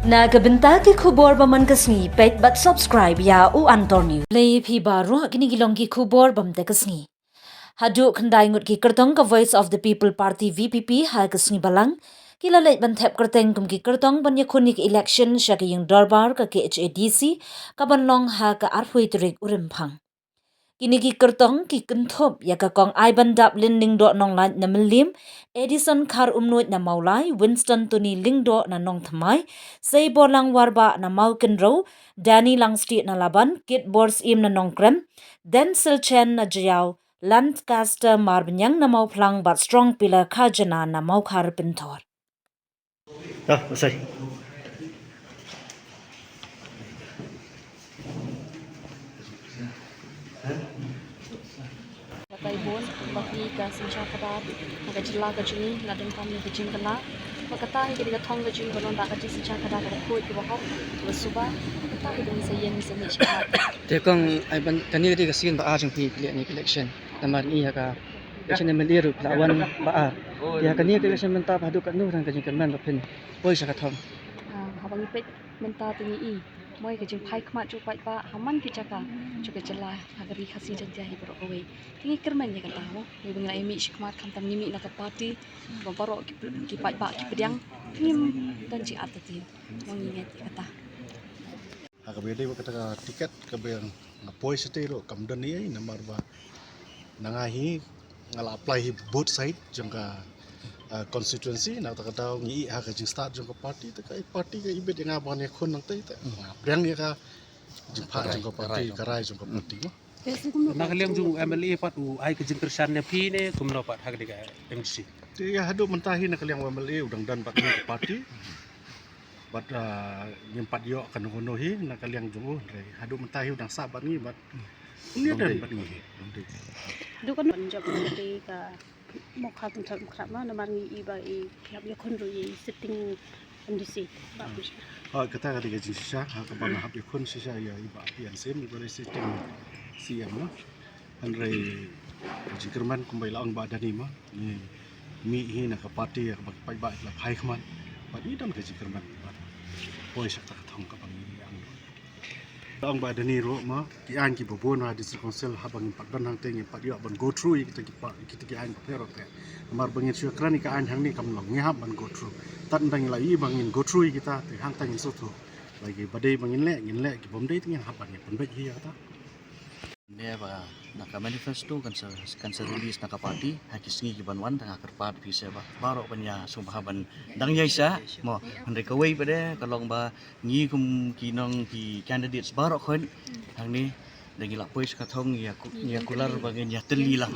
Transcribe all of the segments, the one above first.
Nagabenta ki khubor baman kasngi pet but subscribe ya u Antor News. Play phi baro kini gilong ki khubor bamte kasngi. Hadu khandai ngut ki kertong ka Voice of the People Party VPP ha kasngi balang. Kila leit ban thep kerteng kum ki kertong ban yakunik election sha ki yung darbar ka KHADC ka ban long ha ka arhui trik urimpang. Kini ki kertong ki kenthop ya ka kong ai ban dap lin ning do nong lan na melim Edison Khar umnoit na maulai Winston Tuni ling do na nong thamai sei bolang warba na mau kenro Danny lang street na laban kit bors im na nong krem then silchen na jiao Lancaster marbinyang na mau plang but strong pillar kajana na mau khar pintor. Usai. Taibon bagi ka sinsya kadat magajila ka jini ladang kami ka jing kala makata hi ka thong ka jing balon da ka jing sinsya kadat ka khoi ki bahok suba makata hi dong sayen ni seni shkat te kong ai ban kani ri ka sin ba a jong pi ni election namar ni ha ka election men ri la wan ba a ya kani election men ta ba du ka nu rang ka jing kan man ba pin poi sa ka thom habang pet menta tini i moi ka jing phai khma chu pai ba haman ki chaka chu ka jala agari khasi jan jahi bro away tingi kermen ya kata ho ni bang lai mi shikmat kham tam ni mi na ka party ba baro ki pai ba ki pedang nim dan ji atati mong inget kata Kabede kata tiket kabeng ngapoi setero kamdan ni namar ba nangahi ngala apply hi both side jangka constituency na kata ngi ha ka jing start jangka party ta kai party ka ibet nga ban ya khon nang tai ta brang ya ka jing pha jangka party karai jangka party mo Nakaliam jung MLA pat u ai ke jing kersan ne pi ne kumno pat hak diga MC. ti ya hadu mentahi na kaliang MLA udang dan pak ni party bat nyempat yo kan hono hi na kaliang jung hadu mentahi udang sabat ni bat ni dan bat niดูกันมันจะเป็นตีกับหมกข้าวตุ้งทำครับว่าน้ำมันอีบอีครับยาคนรู้ยีสติงอันดีสิบ้าผู้ชาย kata kata jing sisa ha ka bang hab ikon sisa ya iba pian sem ibare sistem siam no andre jingkerman kumbai laang ba dani ma ni mi hi na ka party ya ba pai ba la phai khman ba ni dam ka jingkerman ba poi sak ta thong ka bang ang laang ba dani ro ma ki an ki bobon ha district council ha bang pak dan hang teng pak yo ban go through kita ki an ba pero pe mar bangin syu krani ka an hang ni kam long nya ban go through tan dang la i bangin go through kita te hang tang so thu lagi badai bangin le ki bom dei ting ha ban ni pen be hi ta Dia ba naka manifesto kan sa release naka party hakisngi ki banwan tanga kerpat pise ba baro panya sumbahaban dang yai sa mo andre kawai pade kalong ba ngi kum kinong ki candidates baro khon hang ni dangi la pois ka thong ya kular bangin ya teli lah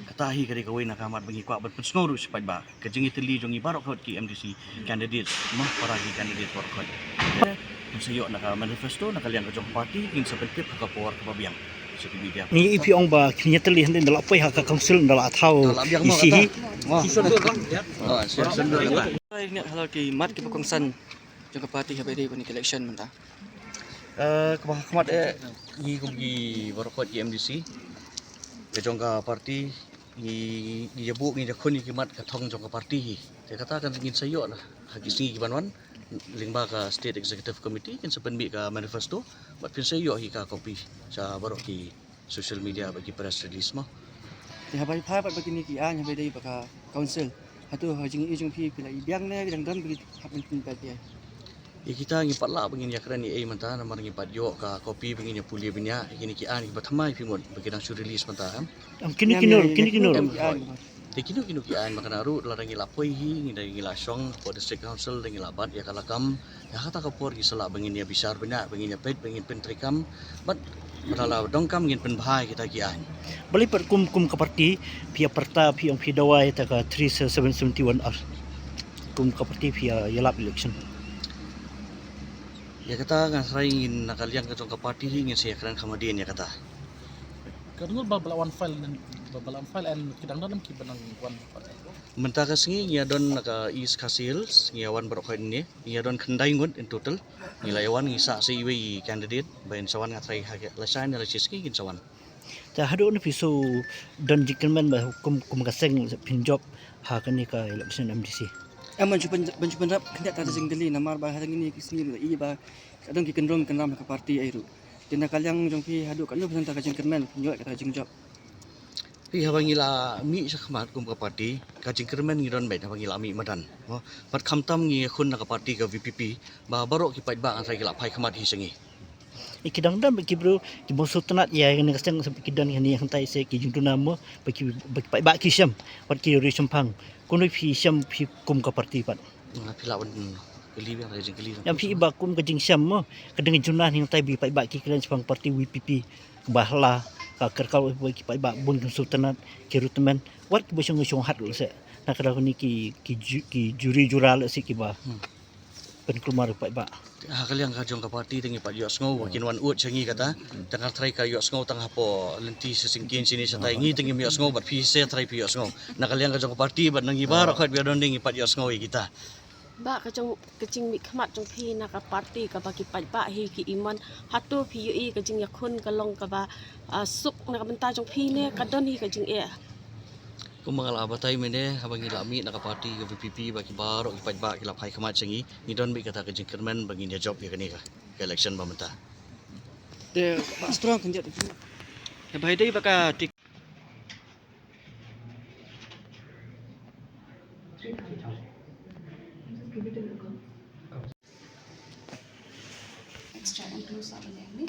kata hi kari kawai naka mat bangi kwa ban pusnoru sipat ba kajingi teli jongi baro khot ki MDC candidates mo para ki candidates baro khot sayo naka manifesto naka liang ka jong party kin sa pentip ka por ka biang Ni ipi ong ba kinya teli hande ndala poi ha ka council ndala thau isi hi ni halo ki mat ki pokong san jong ka party ha be ni election men ta kemahamat ni kugi barokot di MDC ke jongka party ni jabuk ni jakun ni kimat ka thong jongka party hi te katakan ingin sayo lah hagi singi ki banwan lingba ka state executive committee kin sepen bi ka manifesto bat pin sayo hi ka copy sa barok ki social media bagi press release mo te ha bai pha pat begini ki an ha be dei ba ka council hatu ha jing i jong pi pila i biang ne dang dan bi hapin pin ba dia kita ngi patla bengin ya kerani manta namar ngi patyo ka copy bengin ya pulia binya kini ki an ba thamai pimon begidang su release manta kini kinur te kinu ki an makana ru larangi lapoi hi ngi dangi la song for district council dangi la bat ya kalakam ya kata ka por ki sala bengin ya bisar bina bengin ya pet bengin pentrikam bat madala dongkam ngin pen bahai kita ki an bali per kum ka party pia perta pi ong pi dawai ta ka 3771 hours kum ka party pia yalap election ya kata ngan ingin nakaliang ka jong ka party hi ngin saya kran khamadian ya kata Karena babalawan file and kidang dalam kibanang one menta ka singi ngia don naka is kasil ngia wan barokhoin ni ngia don khandai ngut in total nila yawan ngi sa si we candidate bain sawan ngatrai ha la sain la chiski kin sawan ta hadu ni piso don jikelman ba kum ka seng pin job ha kan ni ka election MDC Aman cuban rap kendak tata sing deli namar ba hatang ini kisni i ba kadang ki kendrom kenram ka parti airu. Tina kalyang jong pi hadu kalu besan ta kajing kermen nyok kata jing job. Pi habangila mi sa khamat kum ka party ka jingkermen ngi don bet habangila mi madan mo pat khamtam ngi khun na ka party ka VPP ba baro ki pait ba an sai gila phai khamat hi sengi Ikidang dan bagi bro ki musuh tenat ya yang kasang sampai kidan yang yang tai se ki jungtu nama bagi ba ki syam wat ki ri sempang kono pi syam pi kum ka parti pat pi lawan keli ba ka jingkeli yang pi ba kum ka jing syam mo kadang junah yang tai bi ba ki klan sempang parti VPP bahla ka kerkal ki ba bun sultanat ki rutmen wat ki bosong ngusung hat se nak kada ni ki juri jural si ki ba pen kelumar ba ha kaliang ka jong ka party tingi pat yos ngau wakin wan ut sengi kata tengah try ka yos ngau tengah po lenti sesingkin sini satai ngi tingi yos ngau bat pi se try pi yos ngau nak kaliang ka jong ka party bat nangi bar khat bi don dingi pat yos ngau kita ba kajing mi khmat jong phi na ka party ka ba ki pai ba hi ki iman hatu phi yu i kajing yakhun ka long ka ba suk na ka benta jong phi ne ka don hi kajing e kumangal abatai mene habangila mi na ka party ka VPP ba ki baro ki pat ba ki la phai khamat sengi ni don bi kata ka jingkermen bagi dia job ya kani ka election ba menta De ba strong kendak. Ya bai dei ba ka tik extra include apa ni?